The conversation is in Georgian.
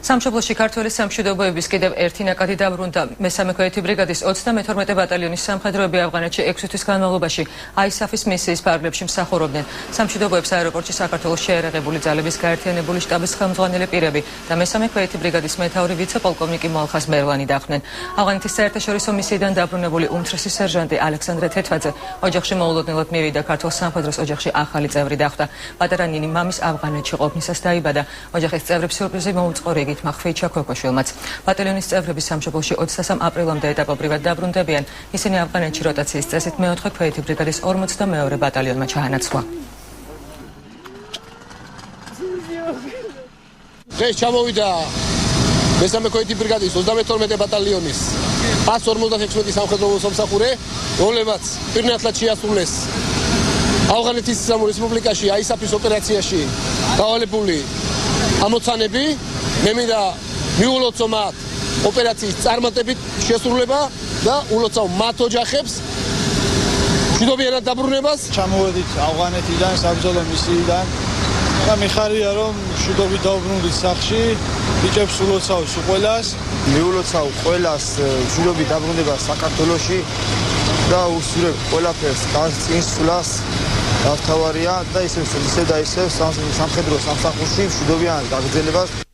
სამშობლოში ქართველი სამშვიდობოების კიდევ ერთი ნაკადი დაბრუნდა. მესამე ქვეითი ბრიგადის 32 ბატალიონის სამხედროები ავღანეთში 6 თვის განმავლობაში ISAF-ის მისიის ფარგლებში მსახურობდნენ. სამშვიდობოებს აეროპორტში საქართველოს შეერაღებული ძალების გაერთიანებული შტაბის ხელმძღვანელი პირები და მესამე ქვეითი ბრიგადის მეთაური ვიცე-პოლკოვნიკი მოლხაზ მერლანი დახვდნენ. ავღანეთის საერთაშორისო მისიიდან დაბრუნებული უმცროსი სერჟანტი ალექსანდრე თეთვაძე ოჯახში მოულოდნელად მივიდა ქართულ სამხედროს ოჯახში ახალი წევრი დახვდა. პატარა ნინი მამის ავღანეთში ყოფნისას დაიბადა. ოჯახის წევრებს სიურპრიზი მოუწყო რიგით მახվეიჩა ქოქოშვილმაც. ბატალიონის წევრები სამშობლოში 23 აპრილამდე ეტაპობრივად დაბრუნდებიან. ისინი ავღანეთში როტაციის წესით მეოთხე ქვეითი ბრიგადის 42 ბატალიონმა ჩაანაცვლა. დღეს ჩამოვიდა მესამე ქვეითი ბრიგადის 32 ბატალიონის 156 სამხედრო მოსამსახურე, რომლებმაც პირნათლად შეასრულეს ავღანეთის რესპუბლიკაში ISAF-ის ოპერაციაში გავალებული ამოცანები. მე მინდა მიულოცო მათ ოპერაციის წარმატებით შესრულება და ულოცავ მათ ოჯახებს მშვიდობიანად დაბრუნებას. ჩამოვედით ავღანეთიდან, საბრძოლო მისიიდან და მიხარია რომ მშვიდობით დავბრუნდით სახლში. ბიჭებს ულოცავ ყველას. მიულოცავ ყველას მშვიდობით დაბრუნდება საქართველოში და უსურვებ ყველაფერს წინსვლას. დავთავარია და ისევ სამხედრო სამსახურში მშვიდობიანად გაგრძელებას.